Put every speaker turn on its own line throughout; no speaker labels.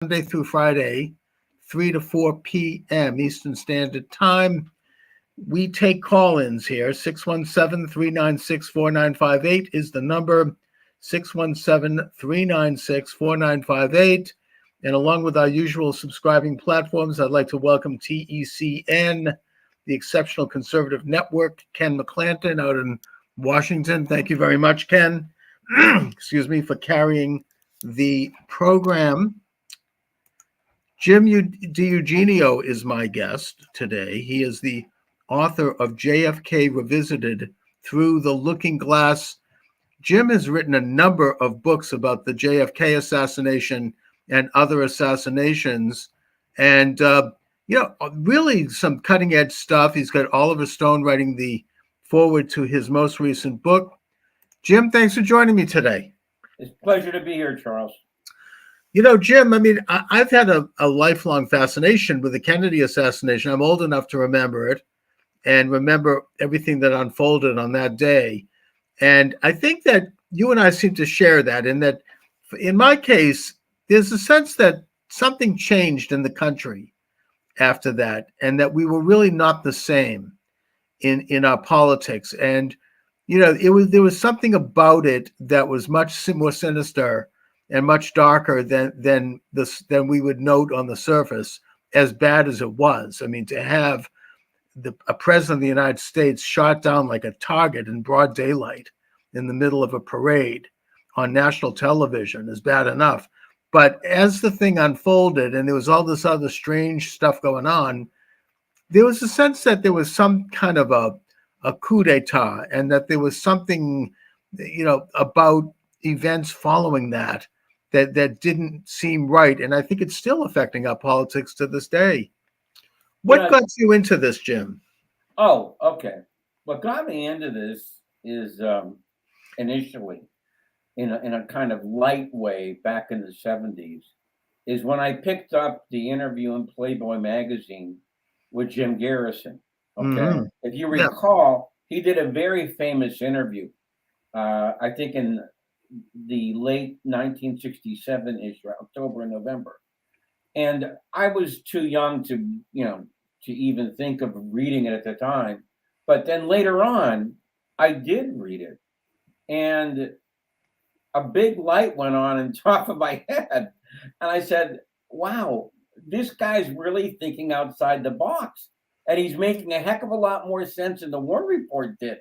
Monday through Friday, 3 to 4 p.m. Eastern Standard Time. We take call-ins here. 617-396-4958 is the number. 617-396-4958. And along with our usual subscribing platforms, I'd like to welcome TECN, the Exceptional Conservative Network, Ken McClanton out in Washington. Thank you very much, Ken. Excuse me, for carrying the program. Jim DiEugenio is my guest today. He is the author of JFK Revisited Through the Looking Glass. Jim has written a number of books about the JFK assassination and other assassinations, and really some cutting edge stuff. He's got Oliver Stone writing the foreword to his most recent book. Jim, thanks for joining me today.
It's a pleasure to be here, Charles.
You know, Jim, I mean, I've had a lifelong fascination with the Kennedy assassination. I'm old enough to remember it and remember everything that unfolded on that day. And I think that you and I seem to share that, in that, in my case, there's a sense that something changed in the country after that, and that we were really not the same in our politics. And, you know, there was something about it that was much more sinister and much darker than we would note on the surface, as bad as it was. I mean, to have a president of the United States shot down like a target in broad daylight in the middle of a parade on national television is bad enough. But as the thing unfolded and there was all this other strange stuff going on, there was a sense that there was some kind of a coup d'etat, and that there was something, you know, about events following that didn't seem right. And I think it's still affecting our politics to this day. What got you into this, Jim?
Oh, okay. What got me into this is initially, in a kind of light way back in the 70s, is when I picked up the interview in Playboy magazine with Jim Garrison. Okay. Mm-hmm. If you recall, he did a very famous interview, I think in the late 1967 issue, October and November. And I was too young to even think of reading it at the time. But then later on, I did read it. And a big light went on in top of my head. And I said, wow, this guy's really thinking outside the box. And he's making a heck of a lot more sense than the Warren Report did.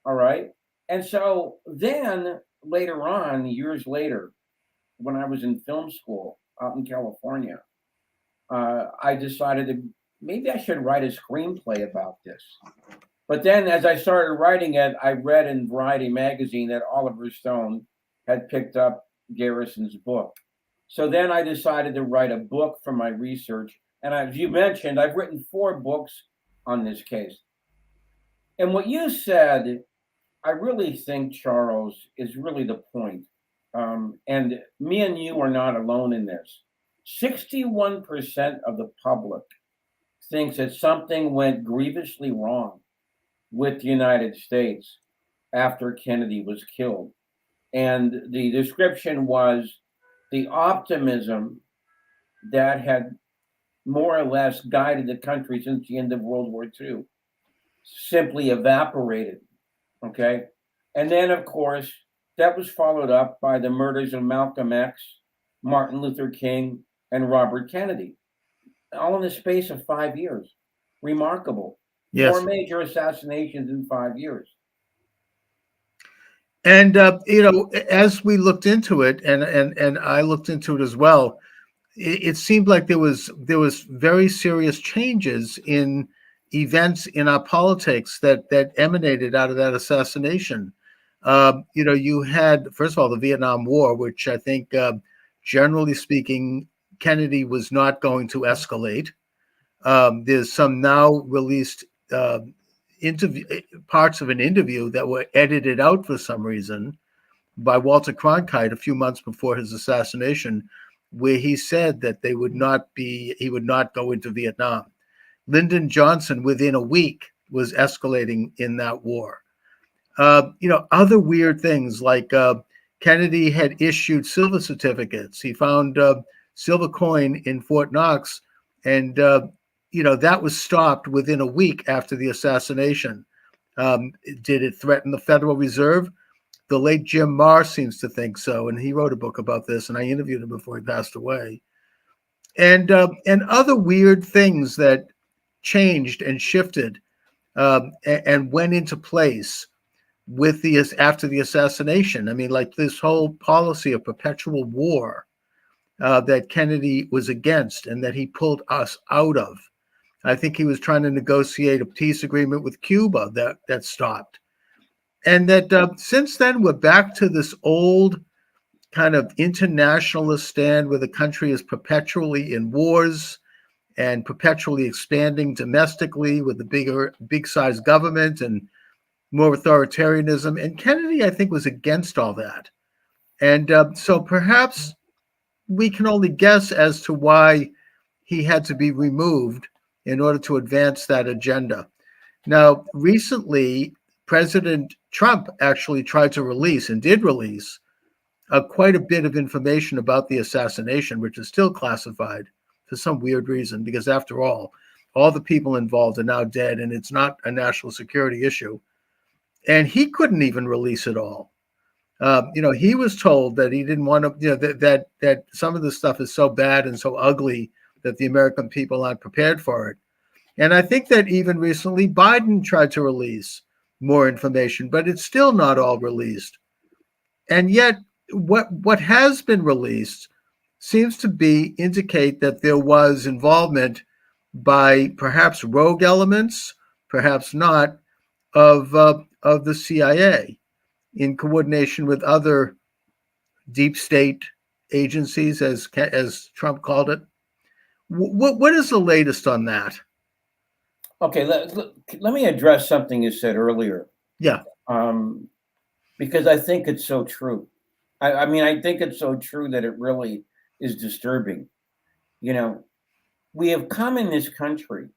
All right. And so then later on, years later, when I was in film school out in California, I decided that maybe I should write a screenplay about this. But then as I started writing it, I read in Variety magazine that Oliver Stone had picked up Garrison's book. So then I decided to write a book from my research. And as you mentioned, I've written 4 books on this case. And what you said, I really think, Charles, is really the point. And me and you are not alone in this. 61% of the public thinks that something went grievously wrong with the United States after Kennedy was killed. And the description was the optimism that had more or less guided the country since the end of World War II simply evaporated. Okay. And then, of course, that was followed up by the murders of Malcolm X, Martin Luther King, and Robert Kennedy, all in the space of 5 years. Remarkable. Yes. 4 major assassinations in 5 years.
And, as we looked into it, and I looked into it as well, it seemed like there was very serious changes in events in our politics that emanated out of that assassination. You had, first of all, the Vietnam War, which I think, generally speaking, Kennedy was not going to escalate. There's some now released parts of an interview that were edited out for some reason by Walter Cronkite a few months before his assassination, where he said that he would not go into Vietnam. Lyndon Johnson, within a week, was escalating in that war. Other weird things like Kennedy had issued silver certificates. He found silver coin in Fort Knox, and that was stopped within a week after the assassination. Did it threaten the Federal Reserve? The late Jim Marr seems to think so, and he wrote a book about this, and I interviewed him before he passed away. And other weird things that changed and shifted and went into place with after the assassination. I mean, like this whole policy of perpetual war that Kennedy was against and that he pulled us out of. I think he was trying to negotiate a peace agreement with Cuba that stopped. And that since then, we're back to this old kind of internationalist stand where the country is perpetually in wars and perpetually expanding domestically with the big size government and more authoritarianism. And Kennedy, I think, was against all that. And so perhaps we can only guess as to why he had to be removed in order to advance that agenda. Now, recently, President Trump actually tried to release and did release quite a bit of information about the assassination, which is still classified for some weird reason, because after all the people involved are now dead and it's not a national security issue. And he couldn't even release it all. He was told that he didn't want to, that some of this stuff is so bad and so ugly that the American people aren't prepared for it. And I think that even recently Biden tried to release more information, but it's still not all released. And yet what has been released seems to indicate that there was involvement by perhaps rogue elements, perhaps not, of the CIA in coordination with other deep state agencies, as Trump called it. What is the latest on that?
Okay, let me address something you said earlier.
Yeah.
Because I think it's so true. I mean, I think it's so true that it really is disturbing. We have come in this country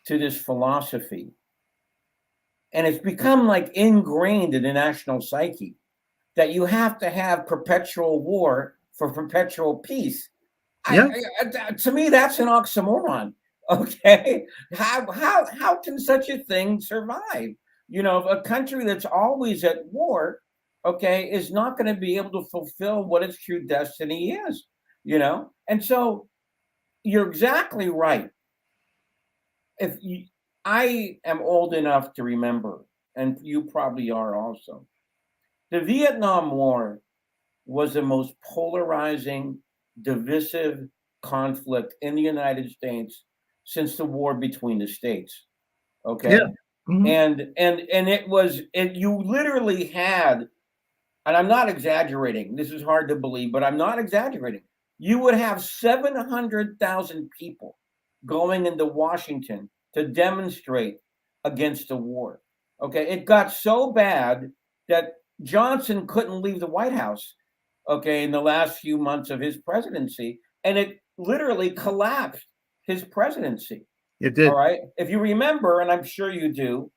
to this philosophy, and it's become like ingrained in the national psyche that you have to have perpetual war for perpetual peace.
Yeah.
To me, that's an oxymoron. Okay, how can such a thing survive? A country that's always at war, okay, is not going to be able to fulfill what its true destiny is. And so you're exactly right. I am old enough to remember, and you probably are also, the Vietnam War was the most polarizing, divisive conflict in the United States since the war between the states. Okay.
Yeah. Mm-hmm.
And you literally had, and I'm not exaggerating, this is hard to believe, but I'm not exaggerating. You would have 700,000 people going into Washington to demonstrate against the war. Okay. It got so bad that Johnson couldn't leave the White House, okay, in the last few months of his presidency, and it literally collapsed his presidency.
It did.
All right. If you remember, and I'm sure you do,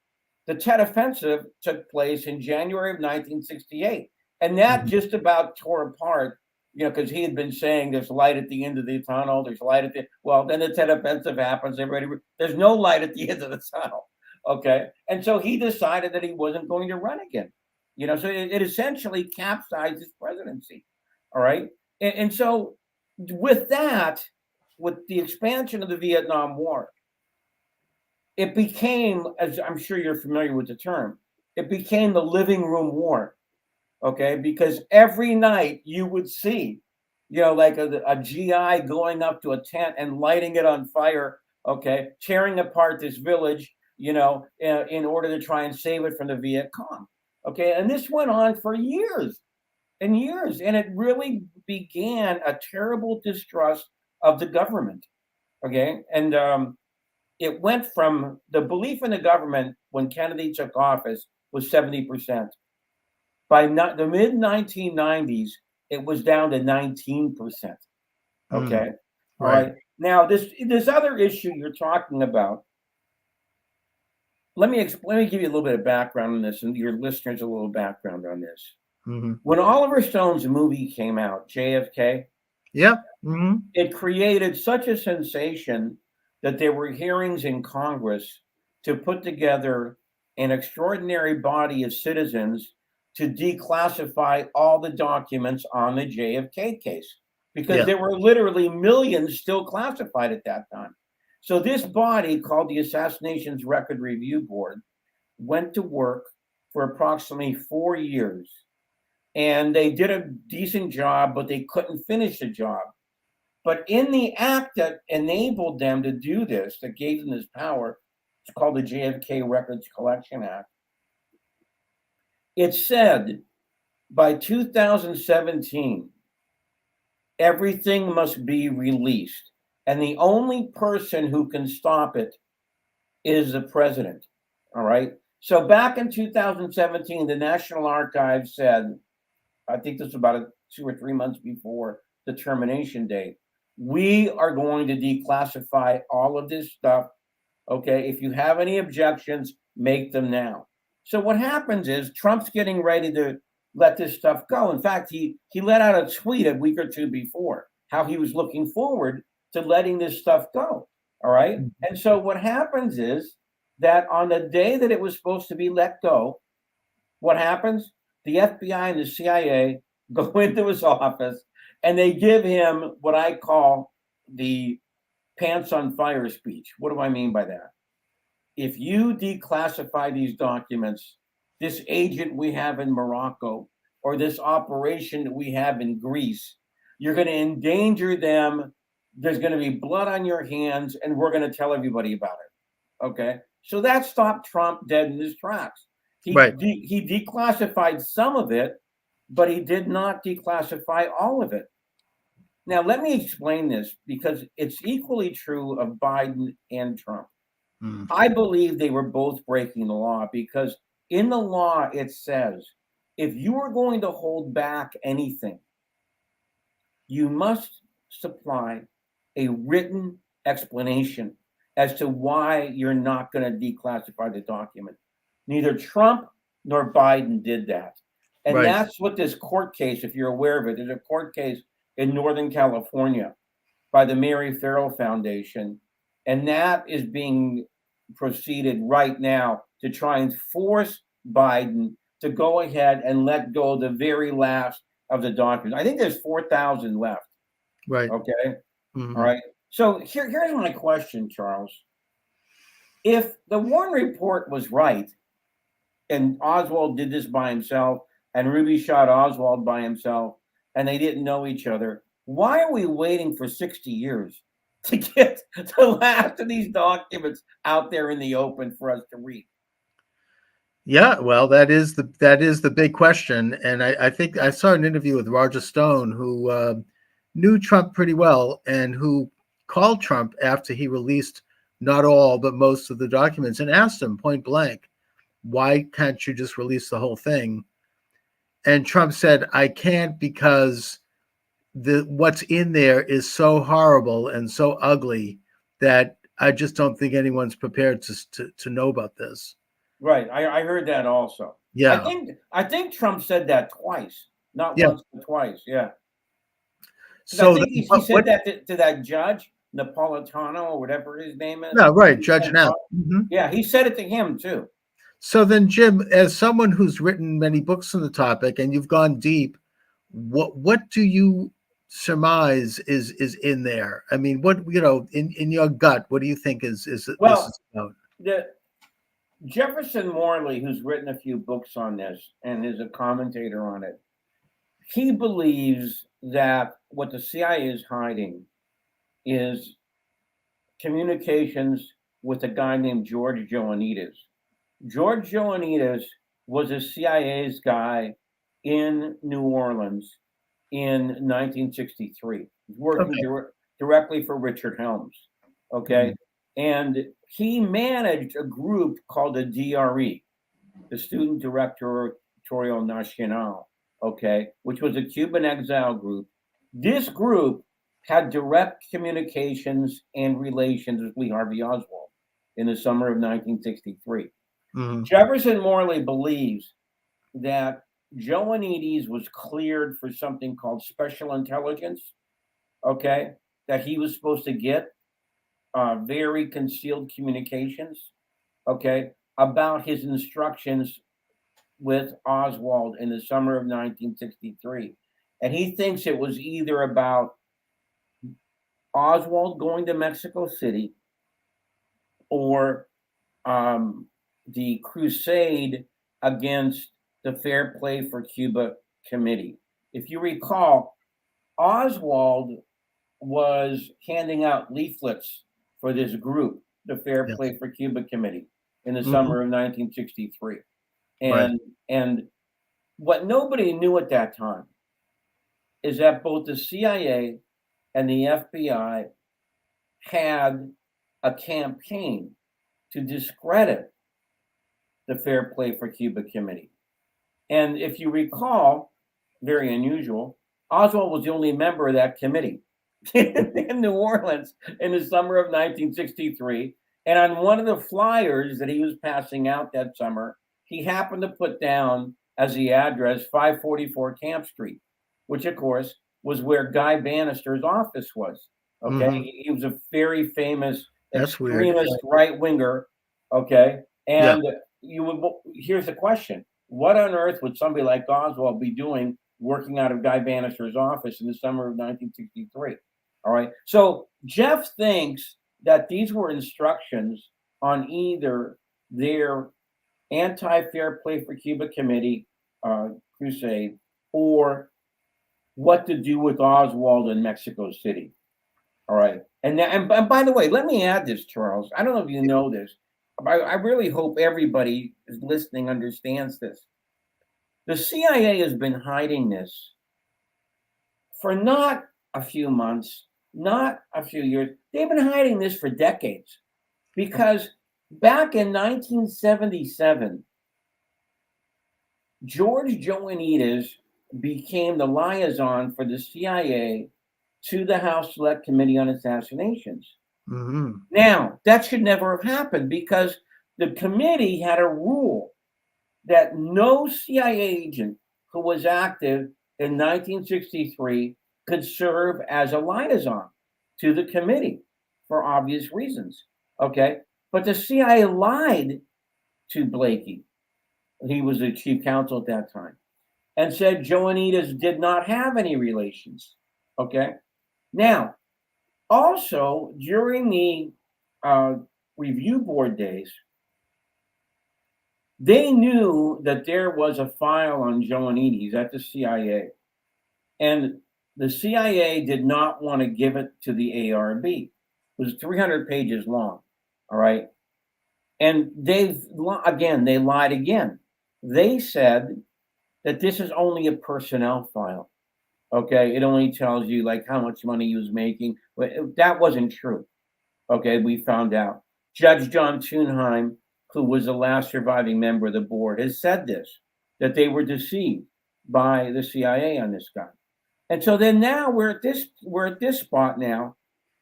the Tet Offensive took place in January of 1968, and that just about tore apart, because he had been saying there's light at the end of the tunnel, there's light at the, well, then the Tet Offensive happens, there's no light at the end of the tunnel. Okay. And so he decided that he wasn't going to run again. So it essentially capsized his presidency. All right. And so with that, with the expansion of the Vietnam War, it became, as I'm sure you're familiar with the term, it became the living room war. Okay. Because every night you would see, like a GI going up to a tent and lighting it on fire. Okay. Tearing apart this village, in order to try and save it from the Viet Cong. Okay, and this went on for years and years, and it really began a terrible distrust of the government. Okay, and it went from the belief in the government when Kennedy took office was 70%. By the mid 1990s, it was down to 19%. Okay, all right. Now this other issue you're talking about. Let me give you a little bit of background on this, and your listeners a little background on this. Mm-hmm. When Oliver Stone's movie came out, JFK,
Yeah. Hmm.
It created such a sensation that there were hearings in Congress to put together an extraordinary body of citizens to declassify all the documents on the JFK case, because
Yeah.
there were literally millions still classified at that time. So this body, called the Assassinations Record Review Board, went to work for approximately 4 years, and they did a decent job, but they couldn't finish the job. But in the act that enabled them to do this, that gave them this power, it's called the JFK Records Collection Act. It said by 2017, everything must be released. And the only person who can stop it is the president. All right. So back in 2017, the National Archives said, I think this was about 2 or 3 months before the termination date, we are going to declassify all of this stuff. Okay. If you have any objections, make them now. So what happens is Trump's getting ready to let this stuff go. In fact, he let out a tweet a week or two before how he was looking forward to letting this stuff go. All right. And so what happens is that on the day that it was supposed to be let go, what happens? The FBI and the CIA go into his office and they give him what I call the pants on fire speech. What do I mean by that? If you declassify these documents, this agent we have in Morocco or this operation that we have in Greece, you're going to endanger them. There's going to be blood on your hands, and we're going to tell everybody about it. Okay. So that stopped Trump dead in his tracks.
Right.
He declassified some of it, but he did not declassify all of it. Now, let me explain this because it's equally true of Biden and Trump.
Mm.
I believe they were both breaking the law because in the law it says if you are going to hold back anything, you must supply a written explanation as to why you're not going to declassify the document. Neither Trump nor Biden did that. And
Right.
that's what this court case, if you're aware of it, there's a court case in Northern California by the Mary Farrell Foundation. And that is being proceeded right now to try and force Biden to go ahead and let go the very last of the documents. I think there's 4,000 left.
Right.
Okay.
Mm-hmm.
All right. So here's my question, Charles. If the Warren report was right, and Oswald did this by himself, and Ruby shot Oswald by himself, and they didn't know each other, why are we waiting for 60 years to get the last of these documents out there in the open for us to read?
Yeah, well, that is the big question, and I think I saw an interview with Roger Stone, who knew Trump pretty well, and who called Trump after he released not all but most of the documents, and asked him point blank, "Why can't you just release the whole thing?" And Trump said, "I can't because the what's in there is so horrible and so ugly that I just don't think anyone's prepared to know about this."
Right. I heard that also.
Yeah,
I think Trump said that twice, not
yeah.
once but twice. Yeah. Because I
So
think
then,
he said that to that judge, Napolitano or whatever his name is.
no, right, Judge now. Mm-hmm.
Yeah, he said it to him too.
So then, Jim, as someone who's written many books on the topic and you've gone deep, what do you surmise is in there? I mean, what in your gut, what do you think is this
Well,
is about?
the Jefferson Morley, who's written a few books on this and is a commentator on it, he believes that what the CIA is hiding is communications with a guy named George Joanides. George Joanides was a CIA's guy in New Orleans in 1963, working
Okay.
directly for Richard Helms. Okay. And he managed a group called the DRE, the Student Directorial Nacional, okay, which was a Cuban exile group. This group had direct communications and relations with Lee Harvey Oswald in the summer of 1963.
Mm-hmm.
Jefferson Morley believes that Joanides was cleared for something called special intelligence, okay, that he was supposed to get very concealed communications, okay, about his instructions with Oswald in the summer of 1963. And he thinks it was either about Oswald going to Mexico City or the crusade against the Fair Play for Cuba Committee. If you recall, Oswald was handing out leaflets for this group, the Fair
Yes.
Play for Cuba Committee, in the
Mhm.
summer of 1963.
Right.
And what nobody knew at that time is that both the CIA and the FBI had a campaign to discredit the Fair Play for Cuba Committee. And if you recall, very unusual, Oswald was the only member of that committee in New Orleans in the summer of 1963. And on one of the flyers that he was passing out that summer, he happened to put down as the address 544 Camp Street, which of course was where Guy Bannister's office was. Okay.
Mhm.
He was a very famous
That's weird.
extremist right winger. Okay.
Yeah.
And here's the question: what on earth would somebody like Oswald be doing working out of Guy Bannister's office in the summer of 1963? All right. So Jeff thinks that these were instructions on either their anti-fair play for Cuba committee crusade or what to do with Oswald in Mexico City. All right. And by the way, let me add this, Charles. I don't know if you know this. I really hope everybody is listening understands this. The CIA has been hiding this for not a few months, not a few years. They've been hiding this for decades because back in 1977, George Joanides became the liaison for the CIA to the House Select Committee on Assassinations.
Mhm.
Now, that should never have happened because the committee had a rule that no CIA agent who was active in 1963 could serve as a liaison to the committee for obvious reasons. Okay. But the CIA lied to Blakey. He was the chief counsel at that time and said Joanides did not have any relations. Okay. Now, also during the review board days, they knew that there was a file on Joanides at the CIA, and the CIA did not want to give it to the ARB. It was 300 pages long. All right. And they lied again. They said that this is only a personnel file. Okay. It only tells you like how much money he was making. But that wasn't true. Okay. We found out. Judge John Thunheim, who was the last surviving member of the board, has said this, that they were deceived by the CIA on this guy. And so then now we're at this spot now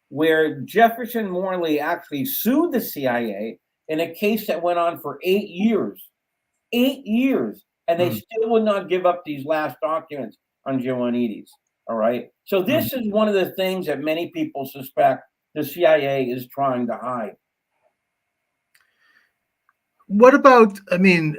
where Jefferson Morley actually sued the CIA in a case that went on for 8 years. 8 years. And they still would not give up these last documents on Joanides. All right. So this is one of the things that many people suspect the CIA is trying to hide.
What about? I mean,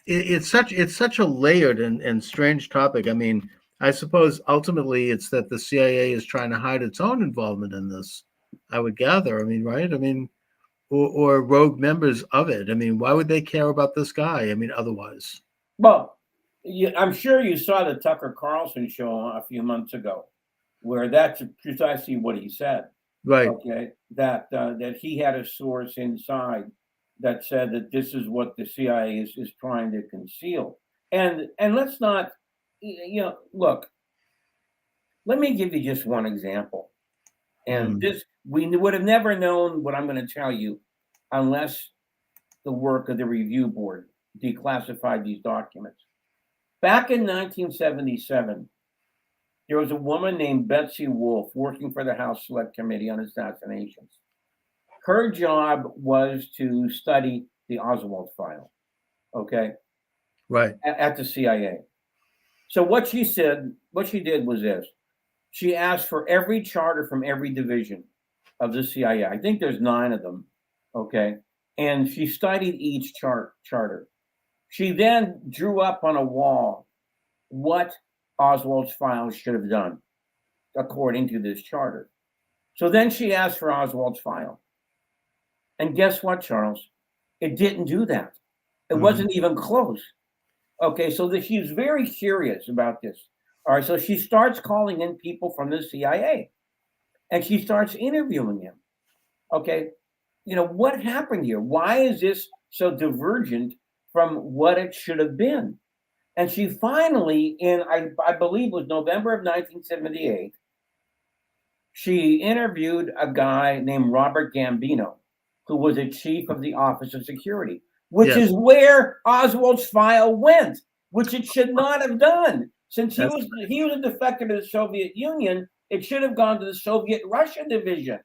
it's such a layered and strange topic. I mean, I suppose ultimately it's that the CIA is trying to hide its own involvement in this. I would gather. I mean, right? I mean, or rogue members of it. I mean, why would they care about this guy? I mean, otherwise.
Well, I'm sure you saw the Tucker Carlson show a few months ago, where that's precisely what he said.
Right.
Okay, that he had a source inside that said that this is what the CIA is trying to conceal. And let's not, look. Let me give you just one example. And this, we would have never known what I'm going to tell you unless the work of the review board declassified these documents. Back in 1977, there was a woman named Betsy Wolfe working for the House Select Committee on Assassinations. Her job was to study the Oswald file, okay,
Right.
at the CIA. So what she did was this. she asked for every charter from every division of the CIA. I think there's 9 of them. Okay. And she studied each charter. She then drew up on a wall what Oswald's files should have done according to this charter. So then she asked for Oswald's file. And guess what, Charles? It didn't do that. It wasn't even close. Okay, so she was very curious about this. All right, so she starts calling in people from the CIA and she starts interviewing them. Okay, what happened here? Why is this so divergent from what it should have been? And she finally, I believe it was November of 1978, she interviewed a guy named Robert Gambino, who was a chief of the Office of Security, which is where Oswald's file went, which it should not have done. Since he was a defector to the Soviet Union, it should have gone to the Soviet Russia division.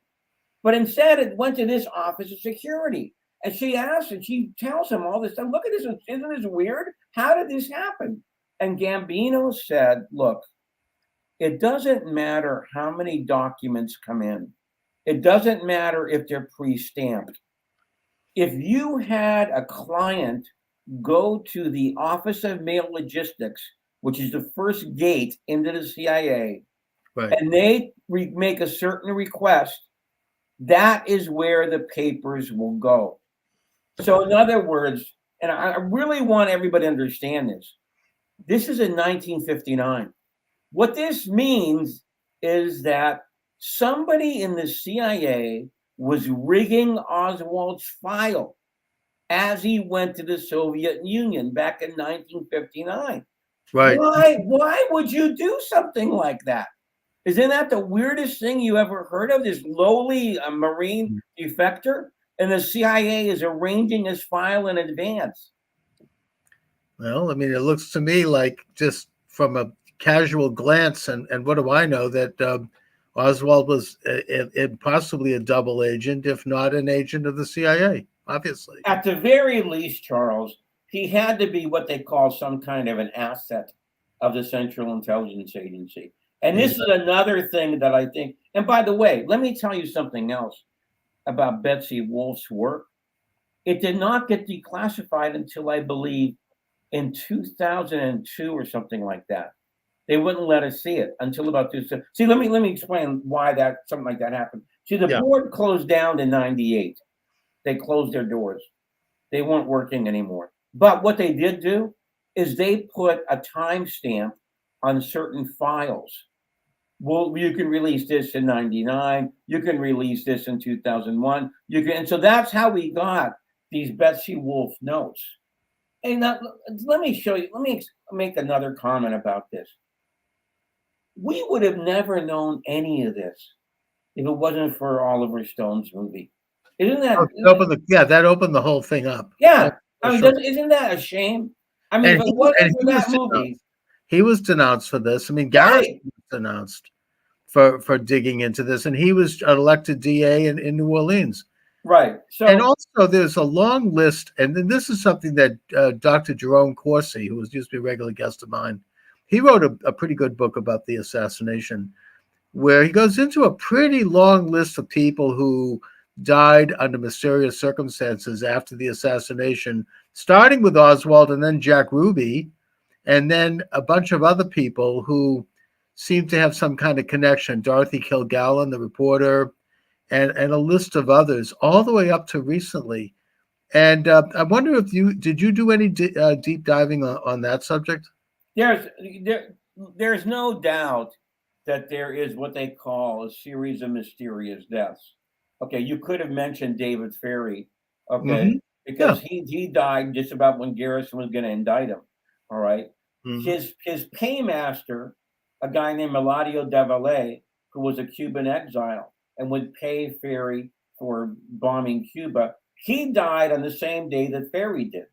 But instead, it went to this Office of Security. And she asks, and she tells him all this stuff. Look at this. Isn't this weird? How did this happen? And Gambino said, look, it doesn't matter how many documents come in. It doesn't matter if they're pre-stamped. If you had a client go to the Office of Mail Logistics, which is the first gate into the CIA, and they make a certain request, that is where the papers will go. So in other words, and I really want everybody to understand this, this is in 1959. What this means is that somebody in the CIA was rigging Oswald's file as he went to the Soviet Union back in 1959.
Right.
Why would you do something like that? Isn't that the weirdest thing you ever heard of? This lowly Marine defector, and the CIA is arranging his file in advance.
Well, I mean, it looks to me like, just from a casual glance, and what do I know, that Oswald was possibly a double agent, if not an agent of the CIA, obviously.
At the very least, Charles, he had to be what they call some kind of an asset of the Central Intelligence Agency. And this is another thing that I think, and by the way, let me tell you something else about Betsy Wolf's work. It did not get declassified until, I believe, in 2002 or something like that. They wouldn't let us see it until about 2000. See, let me explain why something like that happened. See, the board closed down in 98. They closed their doors. They weren't working anymore. But what they did do is they put a timestamp on certain files. Well, you can release this in 99. You can release this in 2001. And so that's how we got these Betsy Wolf notes. And let me show you. Let me make another comment about this. We would have never known any of this if it wasn't for Oliver Stone's movie. Isn't that?
That opened the whole thing up.
Yeah, I mean, isn't that a shame? I mean, if it wasn't for that movie,
he was denounced for this. I mean, Garrison was denounced for digging into this, and he was elected DA in New Orleans.
Right. So,
and also there's a long list, and then this is something that Dr. Jerome Corsi, who used to be a regular guest of mine, he wrote a pretty good book about the assassination, where he goes into a pretty long list of people who died under mysterious circumstances after the assassination, starting with Oswald and then Jack Ruby, and then a bunch of other people who seem to have some kind of connection. Dorothy Kilgallen, the reporter, and a list of others, all the way up to recently. And I wonder if did you do any deep diving on that subject?
There's no doubt that there is what they call a series of mysterious deaths. Okay, you could have mentioned David Ferrie, okay, because he died just about when Garrison was going to indict him. All right, his paymaster, a guy named Eladio de Valle, who was a Cuban exile and would pay Ferrie for bombing Cuba, he died on the same day that Ferrie did.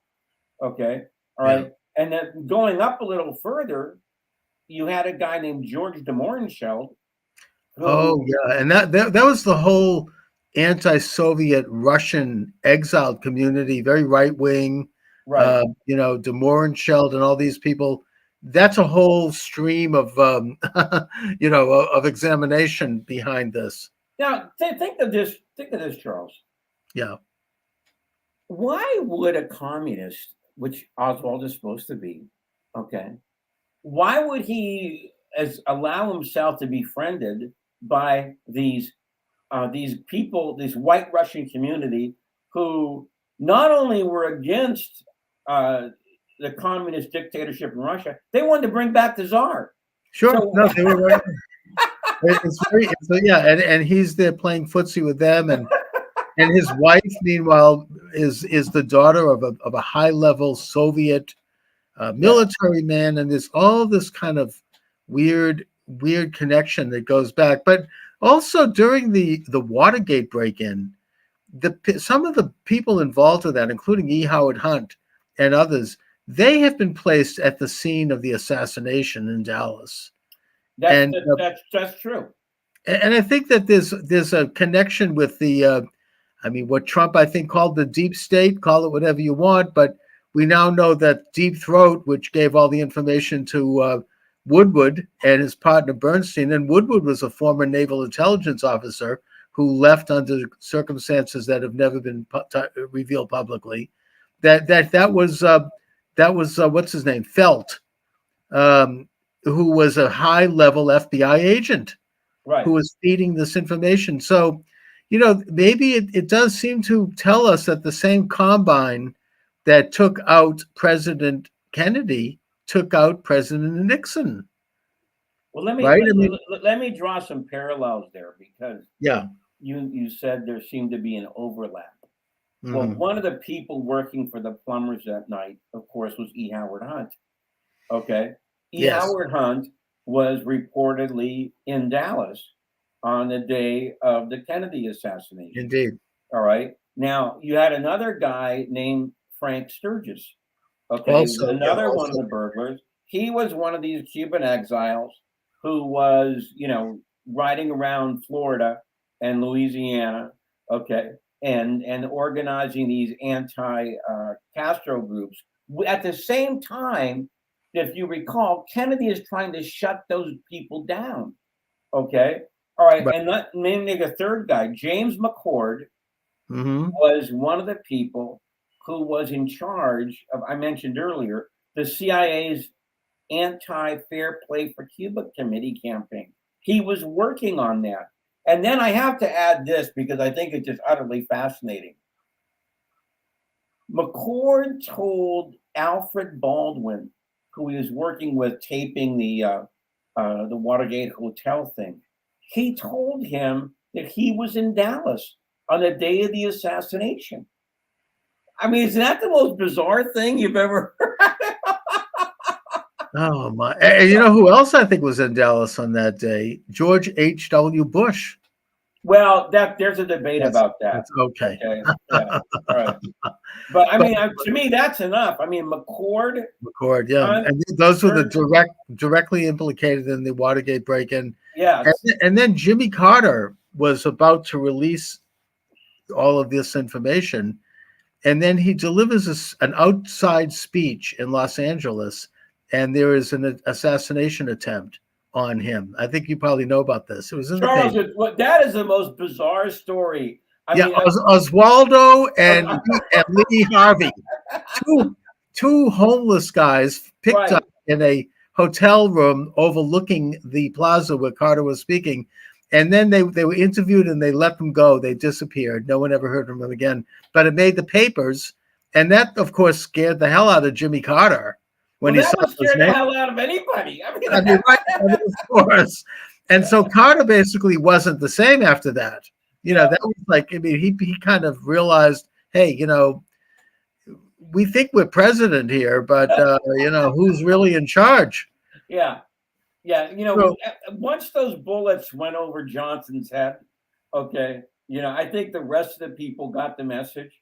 Okay, all right, and then going up a little further, you had a guy named George de Mohrenscheld.
And that was the whole anti-Soviet Russian exiled community, very right-wing, de Mohrenscheld and all these people. that's a whole stream of of examination behind this.
Now, think of this. Think of this, Charles.
Yeah,
Why would a communist, which Oswald is supposed to be, okay? Why would he as allow himself to be friended by these people, this white Russian community, who not only were against the communist dictatorship in Russia, they wanted to bring back the czar.
sure.
So
No, they were right. Yeah, and he's there playing footsie with them, and his wife, meanwhile, is the daughter of a high level Soviet
yeah,
military man, and there's all this kind of weird connection that goes back. But also during the Watergate break-in, some of the people involved with that, including E. Howard Hunt and others, they have been placed at the scene of the assassination in Dallas.
that's
And
that's true.
and I think that there's a connection with I mean, what Trump, I think, called the deep state, call it whatever you want, but we now know that Deep Throat, which gave all the information to Woodward and his partner Bernstein, and Woodward was a former naval intelligence officer who left under circumstances that have never been revealed publicly. That was what's his name, Felt, who was a high level FBI agent
Right.
who was feeding this information. So, maybe it does seem to tell us that the same combine that took out President Kennedy took out President Nixon.
Well, let me
Right? I mean,
let me draw some parallels there, because
yeah.
you said there seemed to be an overlap. Well,
Mhm.
one of the people working for the plumbers that night, of course, was E. Howard Hunt. Okay. E.
Yes,
Howard Hunt was reportedly in Dallas on the day of the Kennedy assassination.
indeed.
All right. Now, you had another guy named Frank Sturgis. Okay.
Also, yeah,
Another one of
also,
the burglars. He was one of these Cuban exiles who was, riding around Florida and Louisiana. Okay. And organizing these anti Castro groups. At the same time, if you recall, Kennedy is trying to shut those people down. Okay. All right.
but
And let me make a third guy. James McCord
mhm.
was one of the people who was in charge of, I mentioned earlier, the CIA's anti Fair Play for Cuba committee campaign. He was working on that. And then I have to add this because I think it's just utterly fascinating. McCord told Alfred Baldwin, who he was working with taping the Watergate Hotel thing, he told him that he was in Dallas on the day of the assassination. I mean, isn't that the most bizarre thing you've ever heard?
Oh my! And you know who else I think was in Dallas on that day? George H.W. Bush.
Well, there's a debate
That's
about that.
that's okay.
Okay, yeah, all right. But I
But
mean, to me, that's enough. I mean, McCord,
McCord, yeah,
Hunt,
and those were the
Sturgis,
directly implicated in the Watergate break-in,
yeah,
and then Jimmy Carter was about to release all of this information, and then he delivers an outside speech in Los Angeles, and there is an assassination attempt on him. I think you probably know about this. It was in the
Charles,
paper.
that is the most bizarre story. I
Yeah,
mean,
Oswaldo and Lee Harvey, two homeless guys picked
right.
up in a hotel room overlooking the plaza where Carter was speaking. And then they were interviewed and they let them go. They disappeared. No one ever heard from them again. But it made the papers. And that, of course, scared the hell out of Jimmy Carter when
Well,
he
that
saw
would
his
scare the
name.
hell out of anybody. I mean,
I mean, right, I mean, of course. And so Carter basically wasn't the same after that.
yeah,
That was like, I mean, he kind of realized, hey, we think we're president here, but who's really in charge?
yeah, yeah.
So,
Once those bullets went over Johnson's head, okay, I think the rest of the people got the message,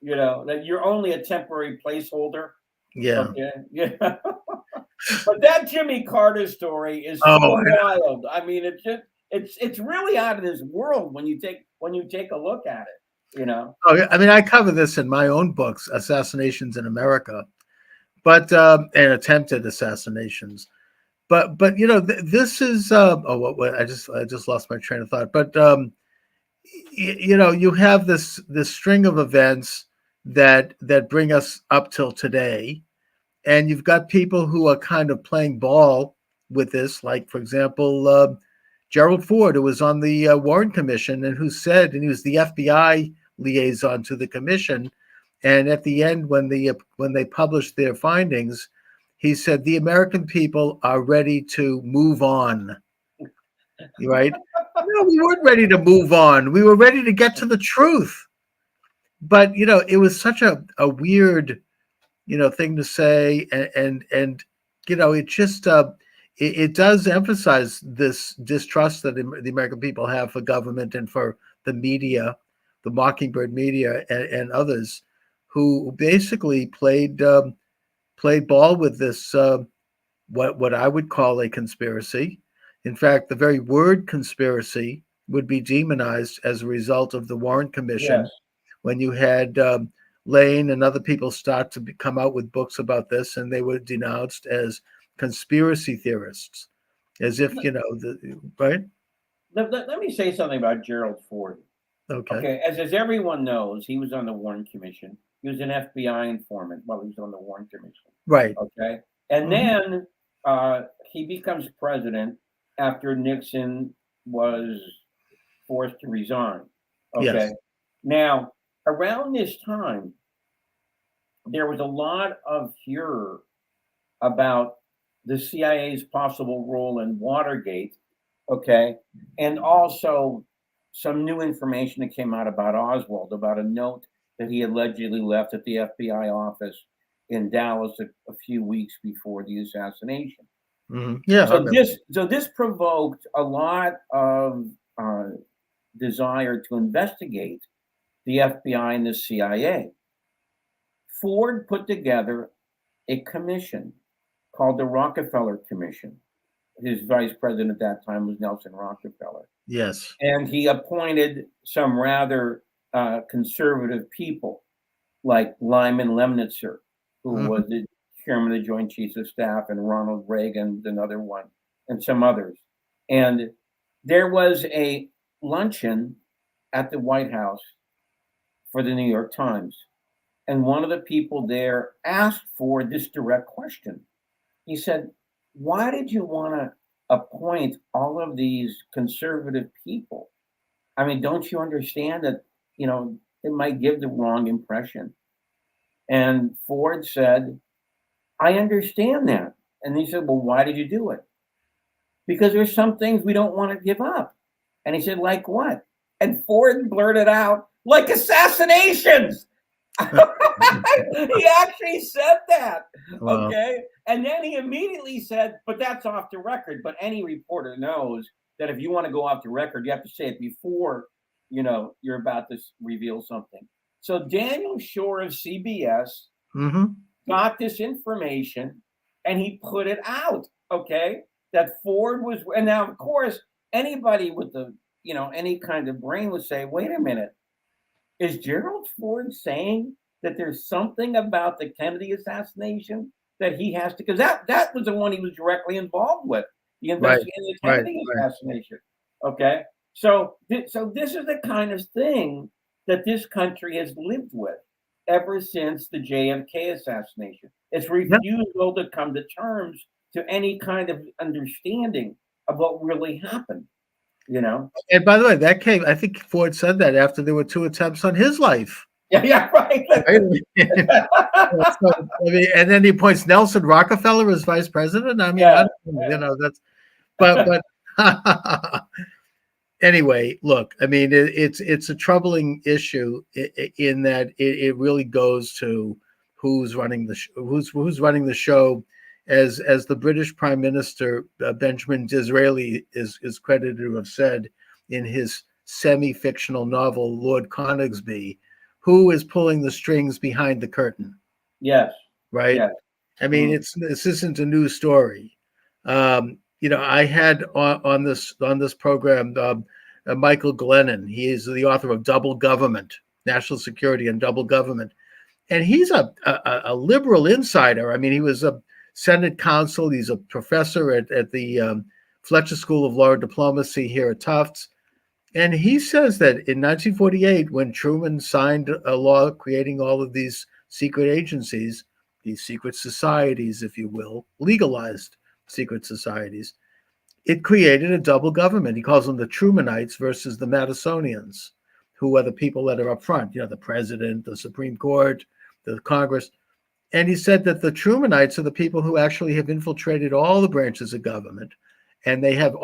that you're only a temporary placeholder.
yeah.
Okay, yeah. But that Jimmy Carter story is so
Oh,
wild. I mean, it's really out of this world when you take a look at it.
oh, I mean, I cover this in my own books, Assassinations in America. but and attempted assassinations. But this is what I just lost my train of thought. But you have this string of events that bring us up till today, and you've got people who are kind of playing ball with this, like for example, Gerald Ford, who was on the Warren Commission, and and he was the FBI liaison to the commission, and at the end, when they published their findings, he said the American people are ready to move on. Right? No, we weren't ready to move on. We were ready to get to the truth. But it was such a weird thing to say, and it just it does emphasize this distrust that the American people have for government and for the media, the Mockingbird media, and others who basically played ball with this what I would call a conspiracy. In fact, the very word conspiracy would be demonized as a result of the Warren Commission.
Yes.
When you had Lane and other people start to come out with books about this, and they were denounced as conspiracy theorists, as if right.
Let me say something about Gerald Ford.
Okay.
As everyone knows, he was on the Warren Commission. He was an FBI informant while he was on the Warren Commission.
Right.
Okay. And then he becomes president after Nixon was forced to resign. Okay.
Yes.
Now, around this time, there was a lot of furor about the CIA's possible role in Watergate. Okay. And also some new information that came out about Oswald, about a note that he allegedly left at the FBI office in Dallas a few weeks before the assassination.
Mm-hmm. Yeah.
So this provoked a lot of desire to investigate the FBI and the CIA. Ford put together a commission called the Rockefeller Commission. His vice president at that time was Nelson Rockefeller.
Yes.
And he appointed some rather conservative people like Lyman Lemnitzer, who was the chairman of the Joint Chiefs of Staff, and Ronald Reagan, another one, and some others. And there was a luncheon at the White House for the New York Times. And one of the people there asked for this direct question. He said, why did you want to appoint all of these conservative people? I mean, don't you understand that, it might give the wrong impression? And Ford said, I understand that. And he said, well, why did you do it? Because there's some things we don't want to give up. And he said, like what? And Ford blurted out, like assassinations. He actually said that. Wow. Okay. And then he immediately said, but that's off the record. But any reporter knows that if you want to go off the record, you have to say it before, you're about to reveal something. So Daniel Shore of CBS got this information and he put it out. Okay. That Ford was, and now of course, anybody with any kind of brain would say, wait a minute. Is Gerald Ford saying that there's something about the Kennedy assassination that he has to, because that was the one he was directly involved with, the investigation of the Kennedy assassination. Okay. So this is the kind of thing that this country has lived with ever since the JFK assassination. It's refusal to come to terms to any kind of understanding of what really happened.
And by the way, that came, I think Ford said that after there were 2 attempts on his life.
Yeah, right.
So, and then he appoints Nelson Rockefeller as vice president. I mean, that's, but anyway, look, I mean, it's a troubling issue in that it really goes to who's running who's running the show. As the British Prime Minister Benjamin Disraeli is credited to have said in his semi-fictional novel Lord Coningsby, who is pulling the strings behind the curtain?
Yes.
Right.
Yes.
I mean, this isn't a new story. I had on this program Michael Glennon. He is the author of Double Government, National Security and Double Government. and he's a liberal insider. I mean, he was a Senate counsel. He's a professor at the Fletcher School of Law and Diplomacy here at Tufts. And he says that in 1948, when Truman signed a law creating all of these secret agencies, these secret societies, if you will, legalized secret societies, it created a double government. He calls them the Trumanites versus the Madisonians, who are the people that are up front, the president, the Supreme Court, the Congress. And he said that the Trumanites are the people who actually have infiltrated all the branches of government. And they have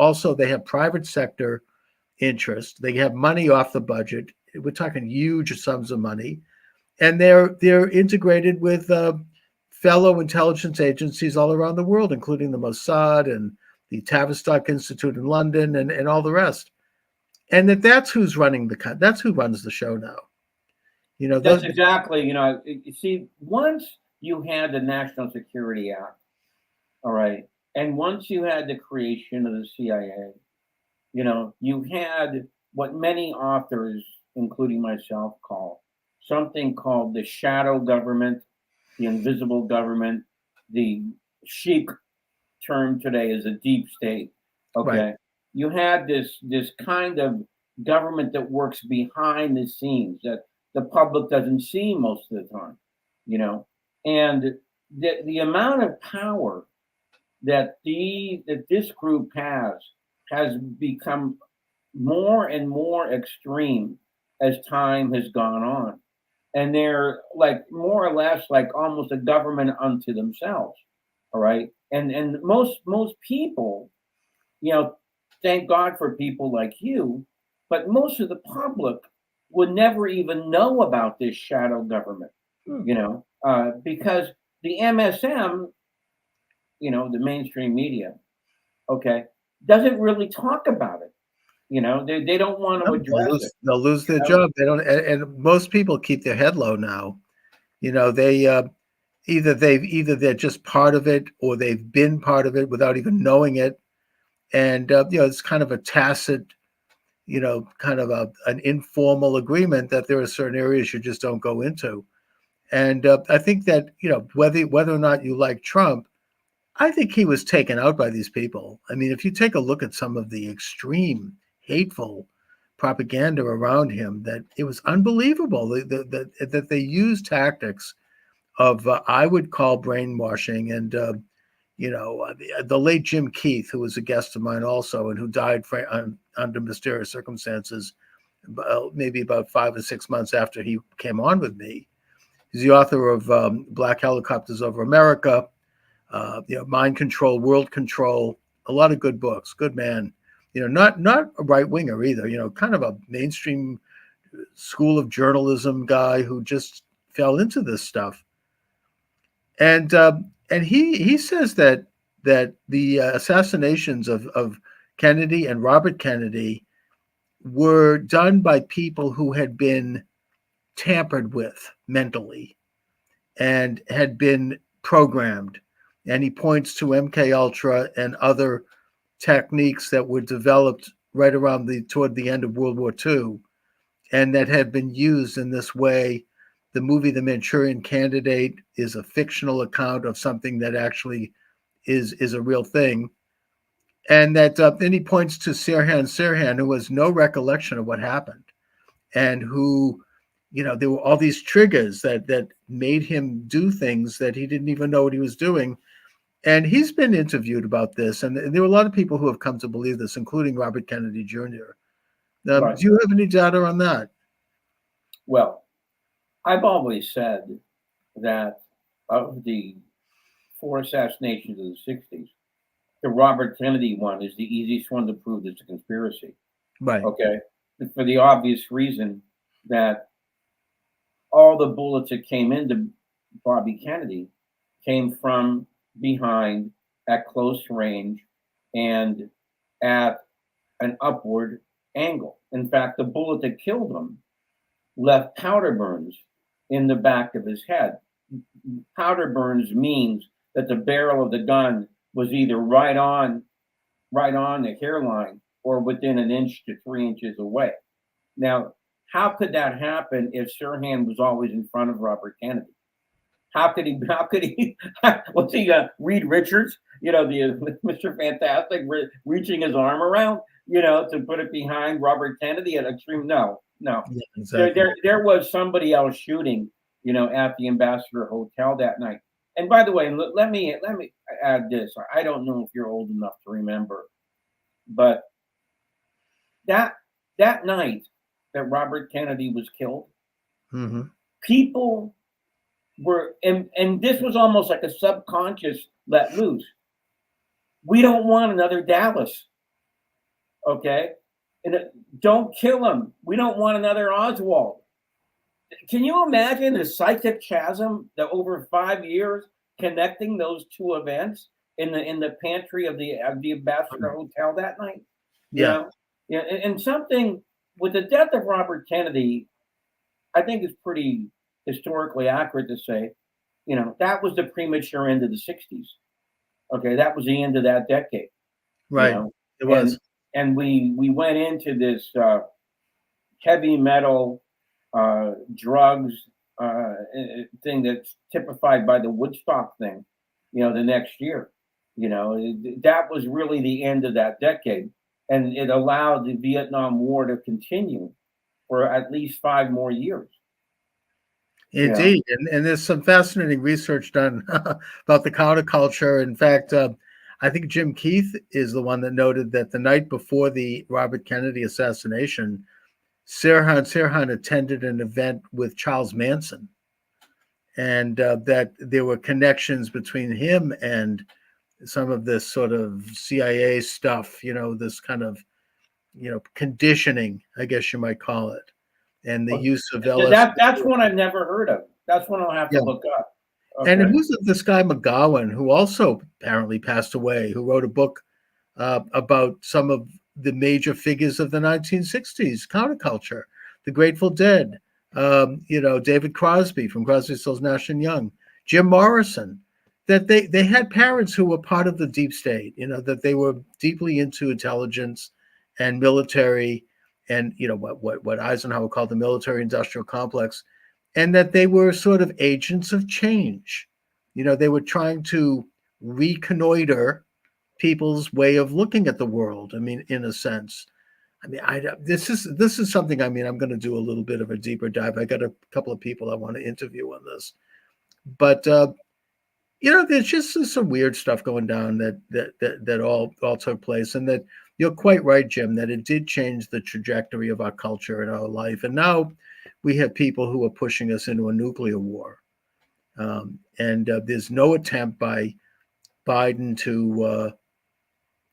private sector interest. They have money off the budget. We're talking huge sums of money. And they're integrated with fellow intelligence agencies all around the world, including the Mossad and the Tavistock Institute in London and all the rest. And that's who's that's who runs the show now.
That's exactly, you see, once you had the National Security Act, all right, and once you had the creation of the CIA, you had what many authors, including myself, call something called the shadow government, the invisible government. The chic term today is a deep state. Okay. Right. You had this kind of government that works behind the scenes that the public doesn't see most of the time, and the amount of power that this group has become more and more extreme as time has gone on. And they're like more or less like almost a government unto themselves. All right. And most people, thank God for people like you, but most of the public would never even know about this shadow government, because the MSM, the mainstream media, okay, doesn't really talk about it. They don't want to address it.
They'll lose their job. They don't, and most people keep their head low now. They either they're just part of it or they've been part of it without even knowing it, and it's kind of a tacit, kind of an informal agreement that there are certain areas you just don't go into. And I think that whether or not you like Trump, I think he was taken out by these people. I mean, if you take a look at some of the extreme, hateful propaganda around him, that it was unbelievable that they used tactics of I would call brainwashing. And the late Jim Keith, who was a guest of mine also and who died under mysterious circumstances, maybe about 5 or 6 months after he came on with me. He's the author of Black Helicopters Over America, Mind Control, World Control, a lot of good books. Good man. Not a right winger either. Kind of a mainstream school of journalism guy who just fell into this stuff. And he says that the assassinations of Kennedy and Robert Kennedy were done by people who had been tampered with mentally and had been programmed. And he points to MK Ultra and other techniques that were developed right around toward the end of World War II, and that had been used in this way. The movie The Manchurian Candidate is a fictional account of something that actually is a real thing. And that then he points to Sirhan, who has no recollection of what happened, and who, there were all these triggers that made him do things that he didn't even know what he was doing. And he's been interviewed about this, and there were a lot of people who have come to believe this, including Robert Kennedy Jr. Right. Do you have any data on that?
Well, I've always said that of the 4 assassinations of the 60s, the Robert Kennedy one is the easiest one to prove it's a conspiracy.
Right.
Okay. For the obvious reason that all the bullets that came into Bobby Kennedy came from behind at close range and at an upward angle. In fact, the bullet that killed him left powder burns in the back of his head. Powder burns means that the barrel of the gun was either right on the hairline or within 1 inch to 3 inches away. Now, how could that happen if Sirhan was always in front of Robert Kennedy? How could he? How could he? Was he Reed Richards? The Mr. Fantastic reaching his arm around, to put it behind Robert Kennedy at extreme. No, no.
Yeah, exactly.
There was somebody else shooting, at the Ambassador Hotel that night. And by the way, let me add this. I don't know if you're old enough to remember, but that night that Robert Kennedy was killed,
Mm-hmm.
people were, and this was almost like a subconscious let loose. We don't want another Dallas, okay? And don't kill him. We don't want another Oswald. Can you imagine the psychic chasm that over 5 years connecting those two events in the pantry of the Ambassador Hotel that night?
Yeah.
And something with the death of Robert Kennedy, I think is pretty historically accurate to say, that was the premature end of the 60s. Okay, that was the end of that decade.
Right. It was.
And we went into this heavy metal drugs thing that's typified by the Woodstock thing, the next year. That was really the end of that decade. And it allowed the Vietnam War to continue for at least 5 more years.
Indeed. And there's some fascinating research done about the counterculture. In fact, I think Jim Keith is the one that noted that the night before the Robert Kennedy assassination, Sirhan attended an event with Charles Manson, and that there were connections between him and some of this sort of CIA stuff, this kind of, conditioning, I guess you might call it, and the use of LSD.
That's one I've never heard of. That's one I'll have to look up. Okay.
And who's this guy McGowan, who also apparently passed away, who wrote a book about some of the major figures of the 1960s counterculture, the Grateful Dead, David Crosby from Crosby, Stills, Nash and Young, Jim Morrison, that they had parents who were part of the deep state, that they were deeply into intelligence and military and, what Eisenhower called the military industrial complex, and that they were sort of agents of change. They were trying to reconnoiter people's way of looking at the world. I mean, in a sense, this is something, I'm going to do a little bit of a deeper dive. I got a couple of people I want to interview on this, but there's just some weird stuff going down that all took place, and that you're quite right, Jim, that it did change the trajectory of our culture and our life. And now we have people who are pushing us into a nuclear war. And there's no attempt by Biden to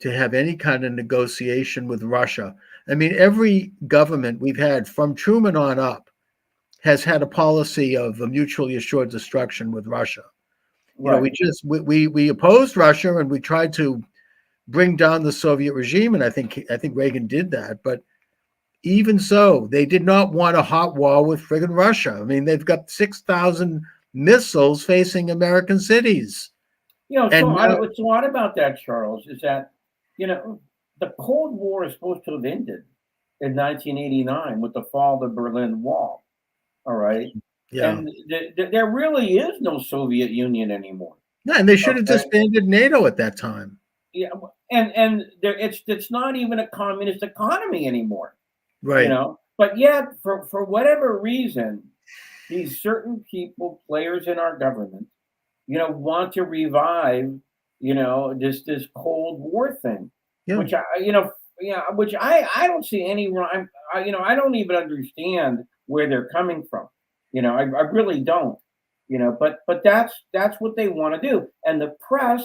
have any kind of negotiation with Russia. I mean, every government we've had from Truman on up has had a policy of a mutually assured destruction with Russia.
Right.
We opposed Russia, and we tried to bring down the Soviet regime, and I think Reagan did that. But even so, they did not want a hot war with friggin' Russia. I mean, they've got 6,000 missiles facing American cities.
What's odd about that, Charles, is that the Cold War is supposed to have ended in 1989 with the fall of the Berlin Wall. All right.
Yeah.
And there really is no Soviet Union anymore.
Yeah, and they should have disbanded NATO at that time.
Yeah, and it's not even a communist economy anymore.
Right.
But yet, for whatever reason, these certain people, players in our government, want to revive, this Cold War thing, which I don't see any rhyme. I don't even understand where they're coming from. I really don't. But that's what they want to do, and the press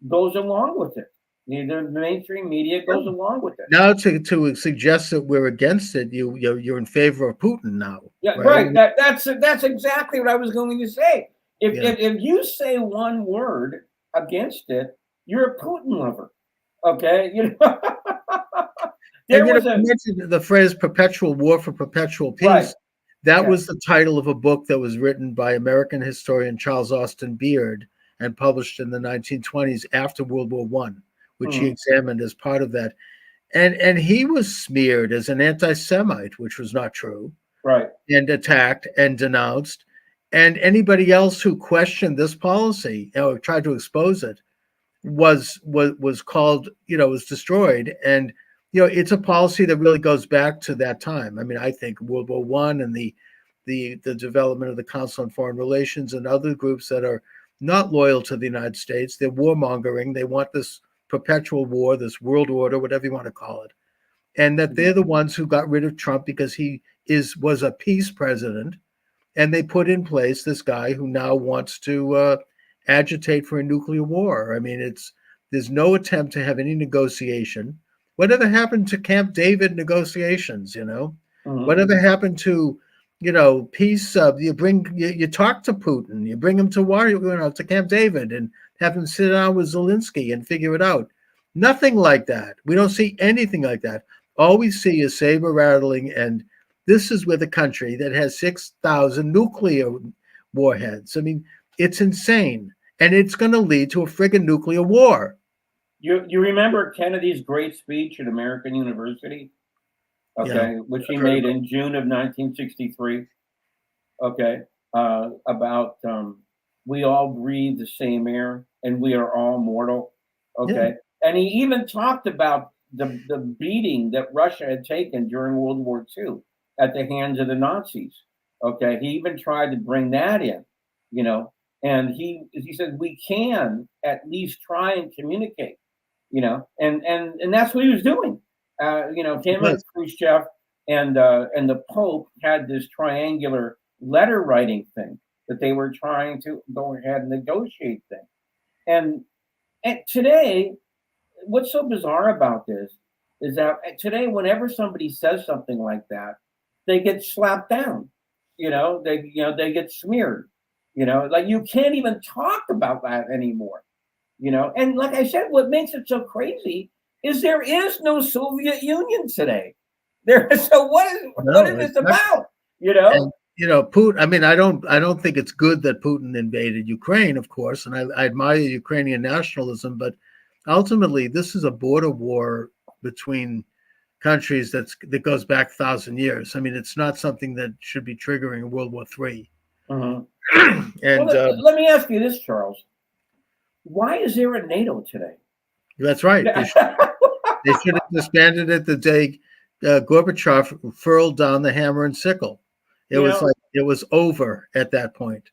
goes along with it. The mainstream media goes along with it.
Now, to suggest that we're against it, you're in favor of Putin now.
Yeah, right. That's exactly what I was going to say. If you say one word against it, you're a Putin lover. Okay,
You mentioned the phrase "perpetual war for perpetual peace."
Right.
That was the title of a book that was written by American historian Charles Austin Beard and published in the 1920s after World War I, which he examined as part of that. And he was smeared as an anti-Semite, which was not true.
Right.
and attacked and denounced. And anybody else who questioned this policy or tried to expose it was called, was destroyed. And it's a policy that really goes back to that time. I mean, I think World War One and the development of the Council on Foreign Relations and other groups that are not loyal to the United States. They're warmongering. They want this perpetual war, this world order, whatever you want to call it, and that they're the ones who got rid of Trump because he was a peace president, and they put in place this guy who now wants to agitate for a nuclear war. I mean, there's no attempt to have any negotiation. Whatever happened to Camp David negotiations? Whatever happened to peace? You talk to Putin, you bring him to to Camp David and have him sit down with Zelensky and figure it out. Nothing like that. We don't see anything like that. All we see is saber rattling, and this is with a country that has 6,000 nuclear warheads. I mean, it's insane, and it's going to lead to a friggin' nuclear war.
You remember Kennedy's great speech at American University, okay, which he made in June of 1963, okay, about we all breathe the same air and we are all mortal, okay, and he even talked about the beating that Russia had taken during World War II at the hands of the Nazis. Okay, he even tried to bring that in, and he said we can at least try and communicate, and that's what he was doing. Him and Khrushchev and the Pope had this triangular letter writing thing that they were trying to go ahead and negotiate things. And today, what's so bizarre about this is that today, whenever somebody says something like that, they get slapped down. They get smeared. Like you can't even talk about that anymore. And like I said, what makes it so crazy is there is no Soviet Union today. So what is this about?
And, Putin. I mean, I don't think it's good that Putin invaded Ukraine, of course, and I admire Ukrainian nationalism, but ultimately, this is a border war between countries that goes back 1,000 years. I mean, it's not something that should be triggering World War III.
And let me ask you this, Charles. Why is there a NATO today?
That's right. They should have disbanded it the day Gorbachev furled down the hammer and sickle. It was over at that point.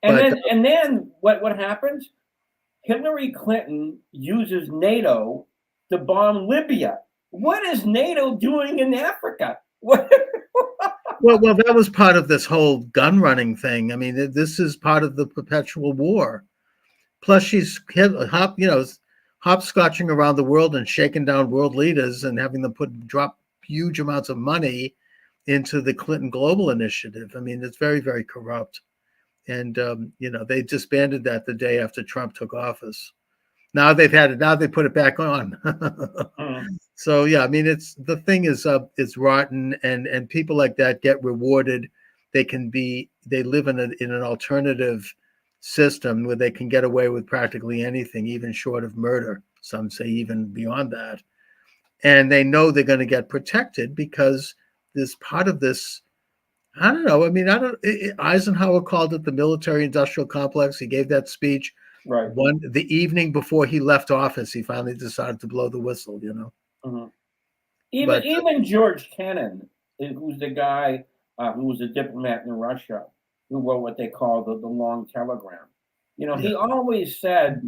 And then what happens? Hillary Clinton uses NATO to bomb Libya. What is NATO doing in Africa?
Well, that was part of this whole gun running thing. I mean, this is part of the perpetual war. Plus, she's hopscotching around the world and shaking down world leaders and having them drop huge amounts of money into the Clinton Global Initiative. I mean, it's very, very corrupt. And, they disbanded that the day after Trump took office. Now they put it back on. So, yeah, I mean, the thing is rotten, and people like that get rewarded. They live in an alternative system where they can get away with practically anything, even short of murder. Some say even beyond that. And they know they're going to get protected because there's part of this. I don't know. I mean, Eisenhower called it the military-industrial complex. He gave that speech.
Right.
The evening before he left office, he finally decided to blow the whistle.
Even George Kennan, who's the guy who was a diplomat in Russia, who wrote what they call the long telegram. He always said,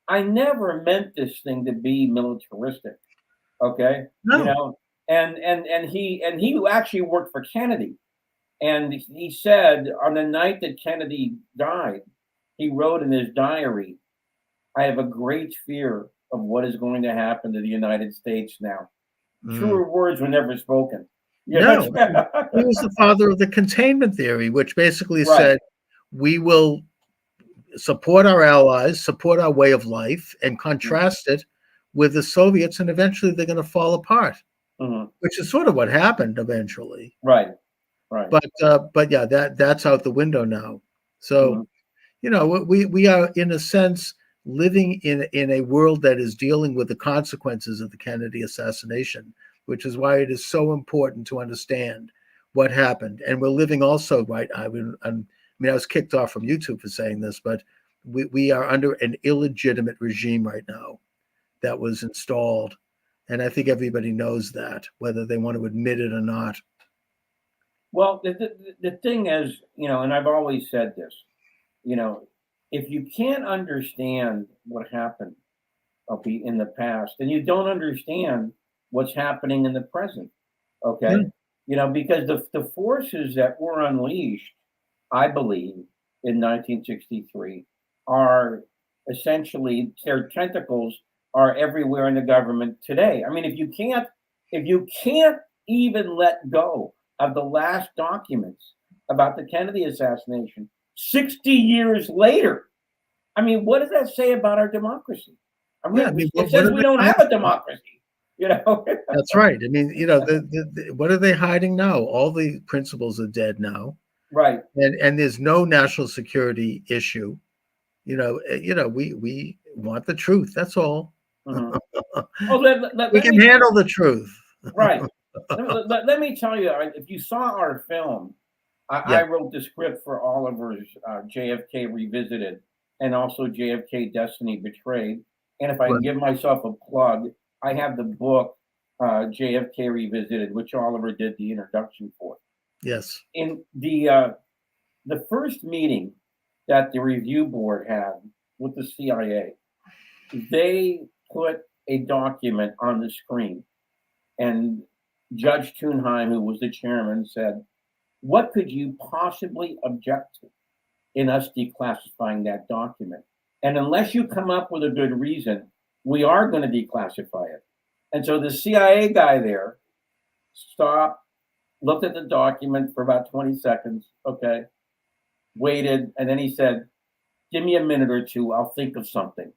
I never meant this thing to be militaristic. Okay.
No.
And he actually worked for Kennedy. And he said on the night that Kennedy died, he wrote in his diary, I have a great fear of what is going to happen to the United States now. Truer words were never spoken.
No, he was the father of the containment theory, which basically said we will support our allies, support our way of life, and contrast it with the Soviets, and eventually they're going to fall apart, which is sort of what happened eventually.
Right.
But yeah, that's out the window now. So, we are in a sense living in a world that is dealing with the consequences of the Kennedy assassination, which is why it is so important to understand what happened. And we're living also, right? I mean, I was kicked off from YouTube for saying this, but we are under an illegitimate regime right now that was installed. And I think everybody knows that, whether they want to admit it or not.
Well, the thing is, and I've always said this, if you can't understand what happened in the past, then you don't understand what's happening in the present. Okay. Because the forces that were unleashed, I believe, in 1963 are essentially, their tentacles are everywhere in the government today. I mean, if you can't even let go of the last documents about the Kennedy assassination 60 years later, I mean, what does that say about our democracy? I mean, it says we don't have a democracy.
That's right. I mean, what are they hiding now? All the principles are dead now,
right?
And there's no national security issue. We want the truth. That's all.
Mm-hmm.
We can handle the truth.
Right. let me tell you, if you saw our film, I wrote the script for Oliver's JFK Revisited and also JFK Destiny Betrayed. And if I can give myself a plug, I have the book JFK Revisited, which Oliver did the introduction for.
Yes.
In the first meeting that the review board had with the CIA, they put a document on the screen, and Judge Thunheim, who was the chairman, said, "What could you possibly object to in us declassifying that document? And unless you come up with a good reason, we are going to declassify it." And so the CIA guy there stopped, looked at the document for about 20 seconds, okay, waited, and then he said, "Give me a minute or two, I'll think of something."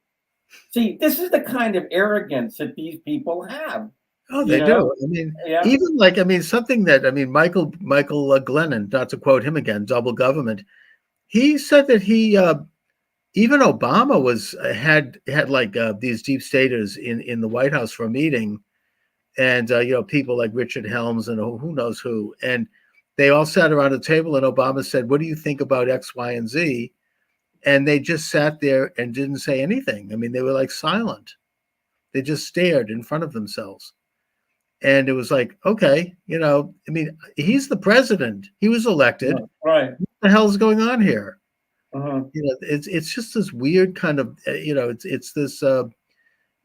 See, this is the kind of arrogance that these people have.
Oh, they do. I mean, even something that, Michael Glennon, not to quote him again, Double Government, he said that he, even Obama had like these deep staters in the White House for a meeting, and people like Richard Helms and who knows who, and they all sat around a table, and Obama said, "What do you think about X, Y, and Z?" And they just sat there and didn't say anything. I mean, they were like silent. They just stared in front of themselves. And it was like, okay, he's the president. He was elected.
Right.
What the hell is going on here?
Uh-huh.
It's just this weird kind of, it's this,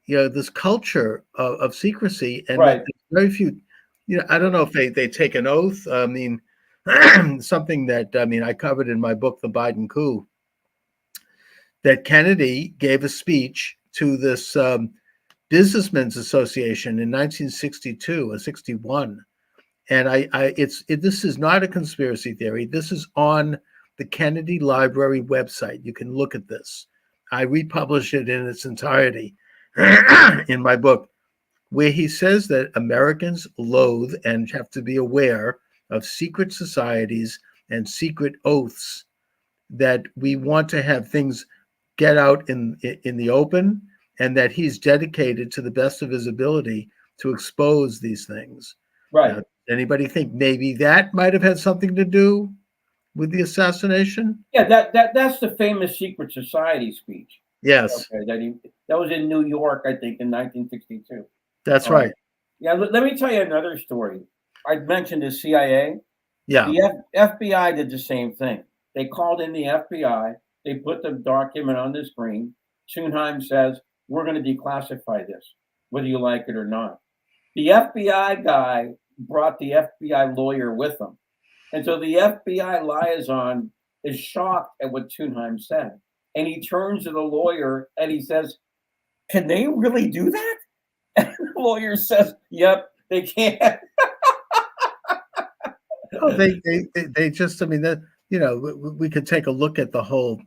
this culture of secrecy, and
right.
Very few, I don't know if they take an oath. I mean, something that, I covered in my book, The Biden Coup, that Kennedy gave a speech to this Businessmen's Association in 1962 or 61. And this is not a conspiracy theory. This is on the Kennedy Library website. You can look at this. I republished it in its entirety in my book, where he says that Americans loathe and have to be aware of secret societies and secret oaths, that we want to have things get out in the open, and that he's dedicated to the best of his ability to expose these things.
Right.
Now, anybody think maybe that might have had something to do with the assassination?
Yeah, that's the famous secret society speech.
Yes.
Okay, that was in New York, I think, in 1962.
That's right.
Yeah, let me tell you another story. I mentioned the CIA.
Yeah.
The FBI did the same thing. They called in the FBI. They put the document on the screen. Thunheim says, "We're going to declassify this, whether you like it or not." The FBI guy brought the FBI lawyer with him. And so the FBI liaison is shocked at what Thunheim said. And he turns to the lawyer and he says, "Can they really do that?" And the lawyer says, "Yep, they can."
Oh, they just, that, we could take a look at the whole,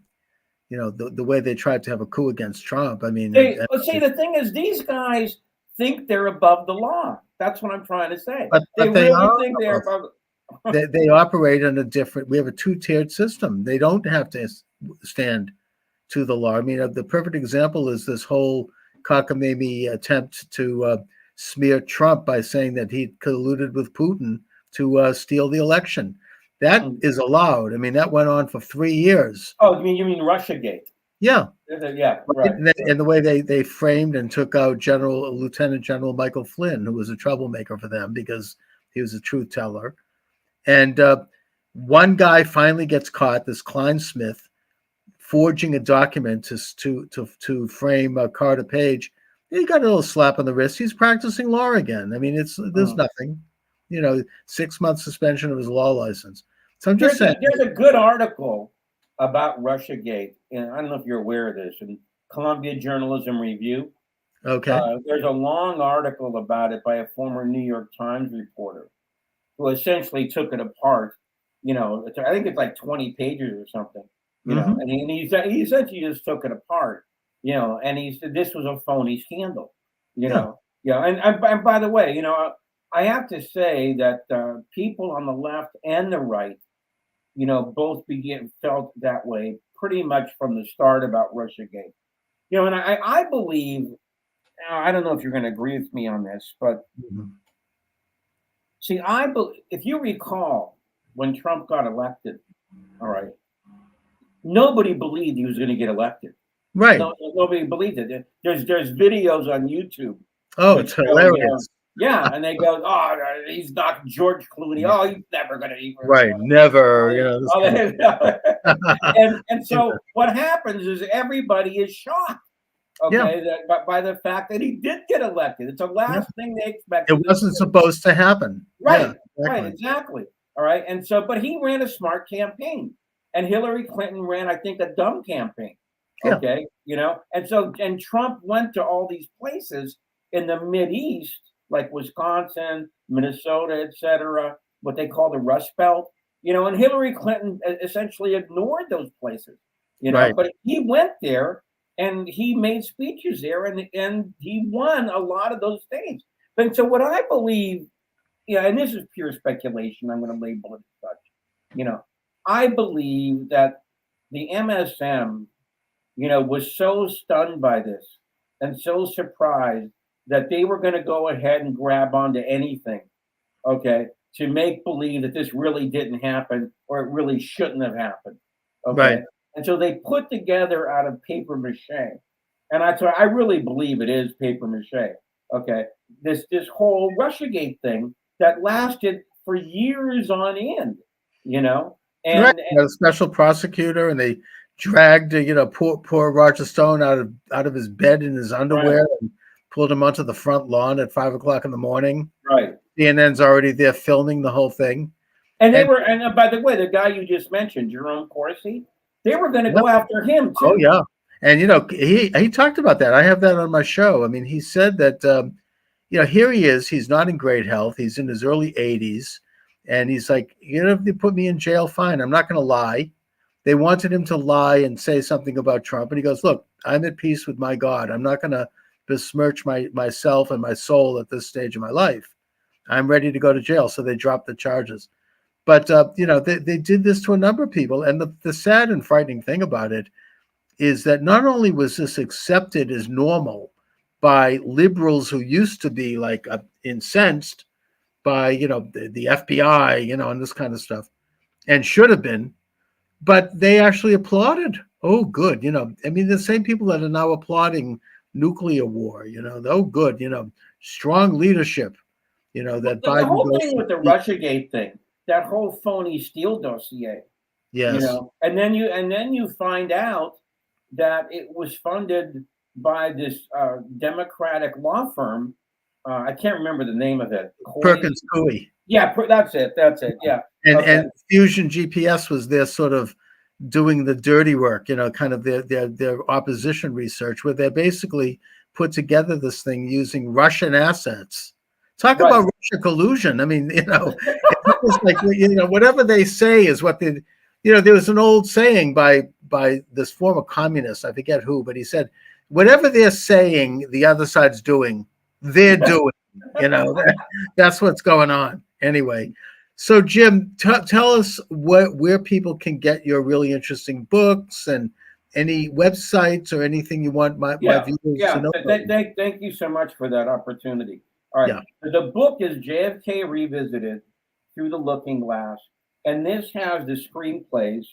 the way they tried to have a coup against Trump.
See, the thing is, these guys think they're above the law. That's what I'm trying to say.
But
they really think they're above.
They operate on we have a two-tiered system. They don't have to stand to the law. I mean, the perfect example is this whole cockamamie attempt to smear Trump by saying that he colluded with Putin to steal the election. That
Mm.
is allowed. I mean, that went on for 3 years.
Oh, you mean Russiagate?
Yeah.
Yeah, right.
And the way they framed and took out Lieutenant General Michael Flynn, who was a troublemaker for them because he was a truth teller. And one guy finally gets caught, this Klein Smith, forging a document to frame Carter Page. He got a little slap on the wrist. He's practicing law again. I mean, there's nothing, 6 months suspension of his law license. So I'm just saying.
There's a good article about Russiagate, and I don't know if you're aware of this, in Columbia Journalism Review.
Okay.
There's a long article about it by a former New York Times reporter who essentially took it apart. I think it's like 20 pages or something.
Mhm.
And he essentially just took it apart. And he said this was a phony scandal.
Yeah.
And by the way, I have to say that people on the left and the right, both felt that way pretty much from the start about Russiagate. And I believe, I don't know if you're going to agree with me on this, but
Mhm.
see, if you recall when Trump got elected, all right, nobody believed he was going to get elected.
Right.
No, nobody believed it. There's videos on YouTube.
Oh, it's hilarious.
Yeah, and they go, "Oh, he's not George Clooney. Oh, he's never going to eat."
Right, never.
And so what happens is everybody is shocked. Okay, by the fact that he did get elected. It's the last thing they expected.
It wasn't supposed to happen.
Right, right, exactly. All right, and so, but he ran a smart campaign, and Hillary Clinton ran, I think, a dumb campaign. Okay, and Trump went to all these places in the Mideast, like Wisconsin, Minnesota, etc., what they call the Rust Belt, and Hillary Clinton essentially ignored those places, but he went there and he made speeches there and he won a lot of those things. And so what I believe, and this is pure speculation, I'm going to label it as such, I believe that the MSM, was so stunned by this and so surprised that they were going to go ahead and grab onto anything, okay, to make believe that this really didn't happen or it really shouldn't have happened, okay?
Right.
And so they put together out of paper mache, and I really believe it is paper mache, okay? This whole Russiagate thing that lasted for years on end,
And a special prosecutor, and they dragged poor Roger Stone out of his bed in his underwear and pulled him onto the front lawn at 5:00 in the morning.
Right.
CNN's already there filming the whole thing.
And by the way, the guy you just mentioned, Jerome Corsi, they were going to go after him too.
Oh yeah, and he talked about that. I have that on my show. I mean, he said that here he is. He's not in great health. He's in his early 80s, and he's like, if they put me in jail, fine. I'm not going to lie. They wanted him to lie and say something about Trump, and he goes, "Look, I'm at peace with my God. I'm not going to besmirch myself and my soul at this stage of my life. I'm ready to go to jail." So they dropped the charges. But they did this to a number of people, and the sad and frightening thing about it is that not only was this accepted as normal by liberals who used to be like incensed by the FBI, and this kind of stuff, and should have been, but they actually applauded. Oh, good, I mean, the same people that are now applauding nuclear war, oh, good, strong leadership, that
the
Biden
whole
goes
thing with the Russiagate thing, that whole phony Steele dossier,
yes,
and then you find out that it was funded by this Democratic law firm. I can't remember the name of it.
Perkins Coie.
Yeah, that's it. Yeah.
And Fusion GPS was there sort of doing the dirty work, kind of their opposition research, where they basically put together this thing using Russian assets. Talk about Russia collusion. I mean, it was like, whatever they say is what they, there was an old saying by this former communist, I forget who, but he said, whatever they're saying, the other side's doing, they're doing, that's what's going on. Anyway, so Jim, tell us where people can get your really interesting books and any websites or anything you want my viewers to know.
Thank you so much for that opportunity. All right. The book is JFK Revisited, Through the Looking Glass. And this has the screenplays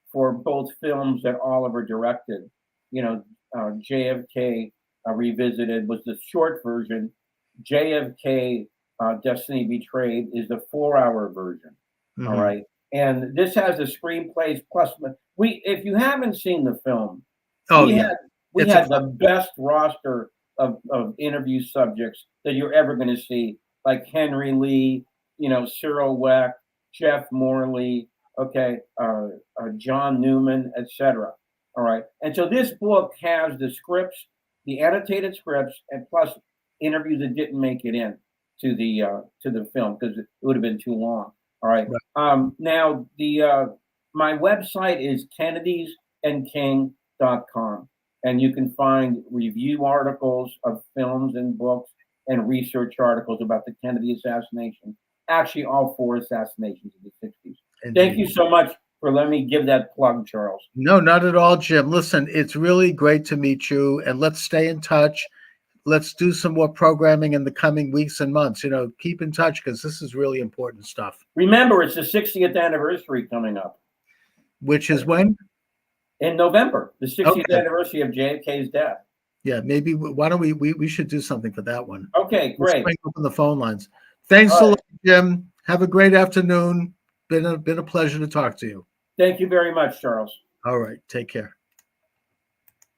for both films that Oliver directed. JFK Revisited was the short version. JFK Destiny Betrayed is the 4-hour version.
Mhm.
All right. And this has the screenplays plus if you haven't seen the film, we had the best roster of interview subjects that you're ever going to see, like Henry Lee, Cyril Weck, Jeff Morley, John Newman, etc. All right. And so this book has the scripts, the annotated scripts, and plus interviews that didn't make it in to the film because it would have been too long. All right. Now my website is kennedysandking.com, and you can find review articles of films and books and research articles about the Kennedy assassination. Actually, all 4 assassinations of the 60s. Indeed. Thank you so much for letting me give that plug, Charles.
No, not at all, Jim. Listen, it's really great to meet you, and let's stay in touch. Let's do some more programming in the coming weeks and months. Keep in touch because this is really important stuff.
Remember, it's the 60th anniversary coming up.
Which is when?
In November, the 60th anniversary of JFK's death.
Yeah, maybe. Why don't we should do something for that one?
Okay, great.
Let's open the phone lines. Thanks a lot, Jim. Have a great afternoon. Been a pleasure to talk to you.
Thank you very much, Charles.
All right. Take care.